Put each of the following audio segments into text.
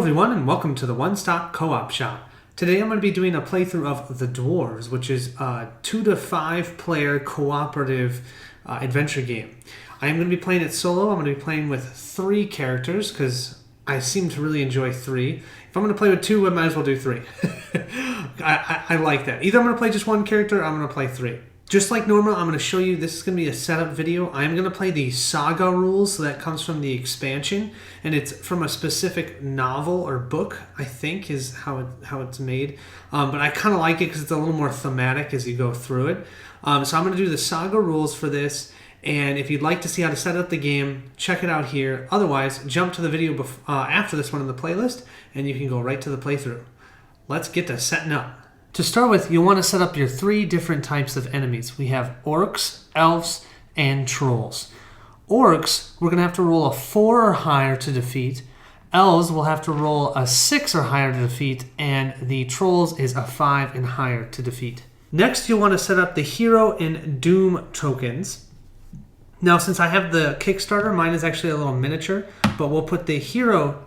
everyone, and welcome to the One Stop Co-op Shop. Today I'm going to be doing a playthrough of the Dwarves, which is a 2 to 5 player cooperative adventure game. I am going to be playing it solo. I'm going to be playing with 3 characters because I seem to really enjoy 3. If I'm going to play with 2, I might as well do 3. I like that. Either I'm going to play just 1 character or I'm going to play 3. Just like normal, I'm going to show you, this is going to be a setup video. I'm going to play the Saga rules, so that comes from the expansion, and it's from a specific novel or book, I think, is how it's made. But I kind of like it because it's a little more thematic as you go through it. So I'm going to do the Saga rules for this, and if you'd like to see how to set up the game, check it out here. Otherwise, jump to the video after this one in the playlist, and you can go right to the playthrough. Let's get to setting up. To start with, you'll want to set up your 3 different types of enemies. We have orcs, elves, and trolls. Orcs, we're going to have to roll a 4 or higher to defeat. Elves will have to roll a 6 or higher to defeat, and the trolls is a 5 and higher to defeat. Next, you'll want to set up the hero and doom tokens. Now, since I have the Kickstarter, mine is actually a little miniature, but we'll put the hero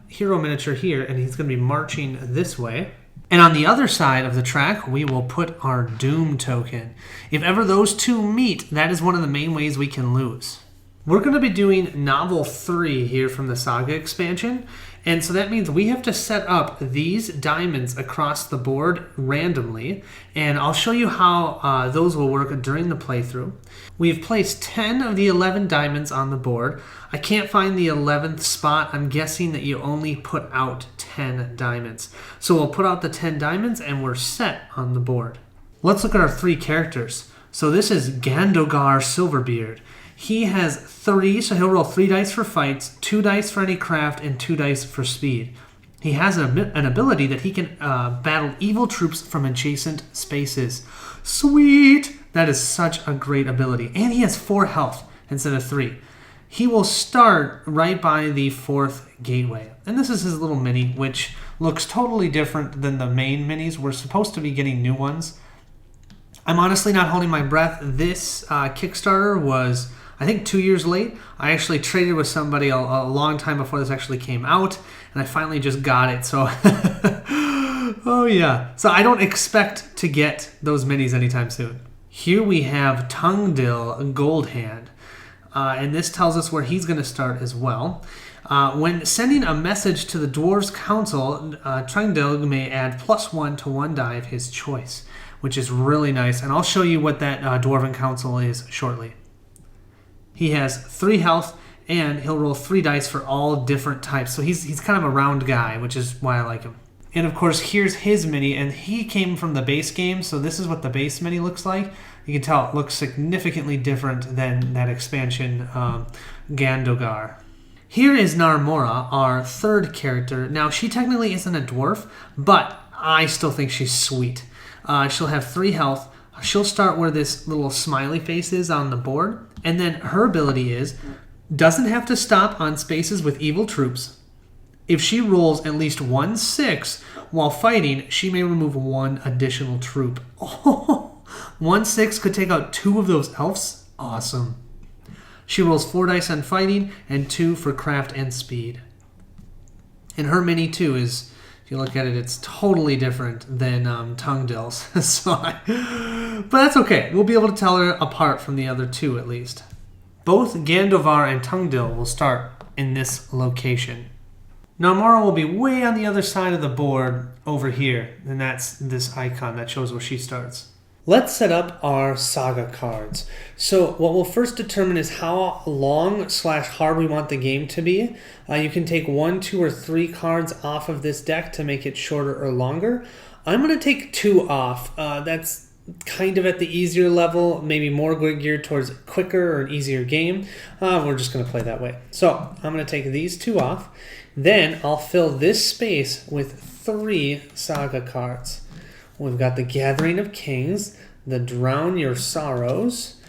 miniature here, and he's going to be marching this way. And on the other side of the track, we will put our Doom token. If ever those 2 meet, that is one of the main ways we can lose. We're going to be doing Novel 3 here from the Saga expansion. And so that means we have to set up these diamonds across the board randomly. And I'll show you how those will work during the playthrough. We've placed 10 of the 11 diamonds on the board. I can't find the 11th spot. I'm guessing that you only put out 10 diamonds. So we'll put out the 10 diamonds and we're set on the board. Let's look at our 3 characters. So this is Gandogar Silverbeard. He has 3, so he'll roll 3 dice for fights, 2 dice for any craft, and 2 dice for speed. He has an ability that he can battle evil troops from adjacent spaces. Sweet! That is such a great ability. And he has 4 health instead of 3. He will start right by the 4th gateway. And this is his little mini, which looks totally different than the main minis. We're supposed to be getting new ones. I'm honestly not holding my breath. This Kickstarter was, I think, 2 years late. I actually traded with somebody a long time before this actually came out, and I finally just got it. So, oh yeah. So I don't expect to get those minis anytime soon. Here we have Tungdil Goldhand, and this tells us where he's going to start as well. When sending a message to the Dwarves Council, Tungdil may add +1 to 1 die of his choice, which is really nice. And I'll show you what that Dwarven Council is shortly. He has 3 health, and he'll roll 3 dice for all different types. So he's kind of a round guy, which is why I like him. And of course, here's his mini, and he came from the base game, so this is what the base mini looks like. You can tell it looks significantly different than that expansion, Gandogar. Here is Narmora, our 3rd character. Now, she technically isn't a dwarf, but I still think she's sweet. She'll have 3 health. She'll start where this little smiley face is on the board. And then her ability is, doesn't have to stop on spaces with evil troops. If she rolls at least 1 6 while fighting, she may remove 1 additional troop. Oh, 1 6 could take out 2 of those elves? Awesome. She rolls 4 dice on fighting and 2 for craft and speed. And her mini too is, if you look at it, it's totally different than Tungdil's. But that's okay. We'll be able to tell her apart from the other 2 at least. Both Gandovar and Tungdil will start in this location. Narmora will be way on the other side of the board over here, and that's this icon that shows where she starts. Let's set up our Saga cards. So what we'll first determine is how long/hard we want the game to be. You can take 1, 2, or 3 cards off of this deck to make it shorter or longer. I'm going to take 2 off. That's kind of at the easier level, maybe more geared towards a quicker or an easier game. We're just going to play that way. So I'm going to take these 2 off. Then I'll fill this space with 3 Saga cards. We've got the Gathering of Kings, the Drown Your Sorrows,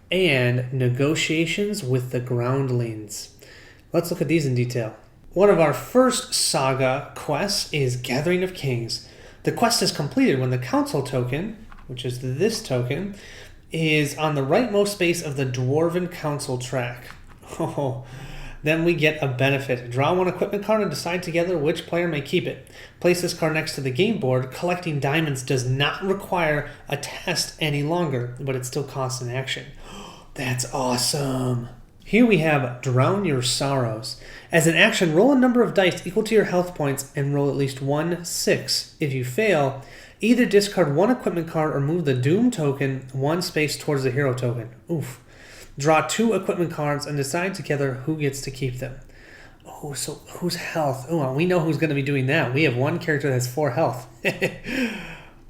and Negotiations with the Groundlings. Let's look at these in detail. One of our first Saga quests is Gathering of Kings. The quest is completed when the Council token, which is this token, is on the rightmost space of the Dwarven Council track. Oh, then we get a benefit. Draw one equipment card and decide together which player may keep it. Place this card next to the game board. Collecting diamonds does not require a test any longer, but it still costs an action. That's awesome. Here we have Drown Your Sorrows. As an action, roll a number of dice equal to your health points and roll at least 1/6. If you fail, either discard one equipment card or move the Doom token one space towards the hero token. Oof. Draw 2 equipment cards and decide together who gets to keep them. Oh, so who's health? Oh, well, we know who's going to be doing that. We have one character that has 4 health.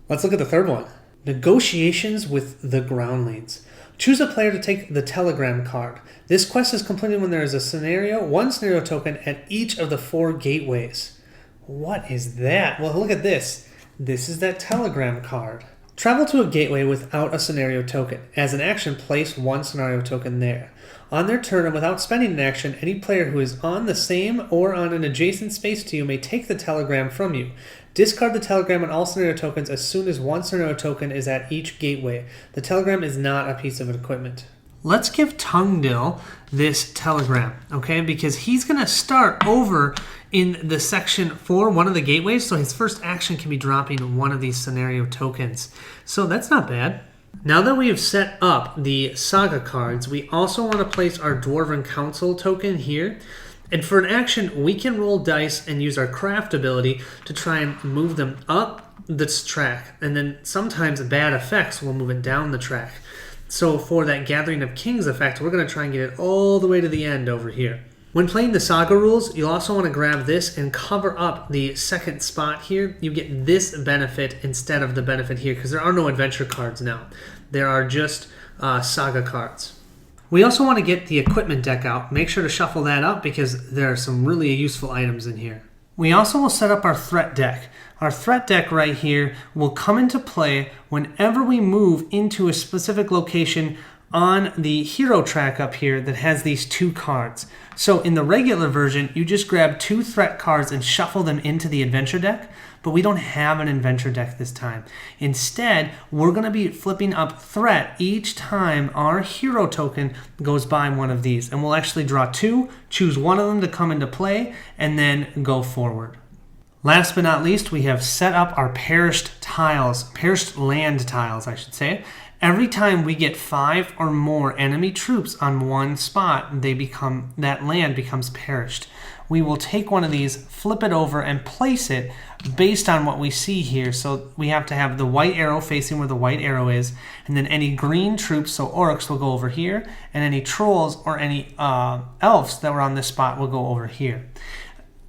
Let's look at the third one. Negotiations with the Groundlings. Choose a player to take the Telegram card. This quest is completed when there is one scenario token at each of the 4 gateways. What is that? Well, look at this. This is that Telegram card. Travel to a gateway without a scenario token. As an action, place 1 scenario token there. On their turn and without spending an action, any player who is on the same or on an adjacent space to you may take the telegram from you. Discard the telegram and all scenario tokens as soon as 1 scenario token is at each gateway. The telegram is not a piece of equipment. Let's give Tungdil this telegram, okay? Because he's going to start over in the section for one of the gateways, so his first action can be dropping one of these scenario tokens. So that's not bad. Now that we have set up the Saga cards, we also want to place our Dwarven Council token here. And for an action, we can roll dice and use our craft ability to try and move them up this track. And then sometimes bad effects will move it down the track. So for that Gathering of Kings effect, we're going to try and get it all the way to the end over here. When playing the Saga rules, you'll also want to grab this and cover up the second spot here. You get this benefit instead of the benefit here because there are no adventure cards now. There are just Saga cards. We also want to get the equipment deck out. Make sure to shuffle that up because there are some really useful items in here. We also will set up our threat deck. Our threat deck right here will come into play whenever we move into a specific location on the hero track up here that has these 2 cards. So in the regular version, you just grab 2 threat cards and shuffle them into the adventure deck, but we don't have an adventure deck this time. Instead, we're going to be flipping up threat each time our hero token goes by one of these, and we'll actually draw 2, choose one of them to come into play, and then go forward. Last but not least, we have set up our perished land tiles, I should say. Every time we get 5 or more enemy troops on one spot, that land becomes perished. We will take one of these, flip it over, and place it based on what we see here. So we have to have the white arrow facing where the white arrow is, and then any green troops, so orcs, will go over here, and any trolls or any elves that were on this spot will go over here.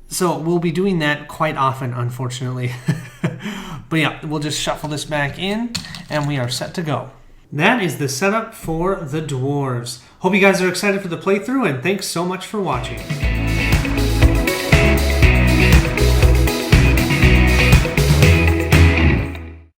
So we'll be doing that quite often, unfortunately. But yeah, we'll just shuffle this back in, and we are set to go. That is the setup for the Dwarves. Hope you guys are excited for the playthrough, and thanks so much for watching.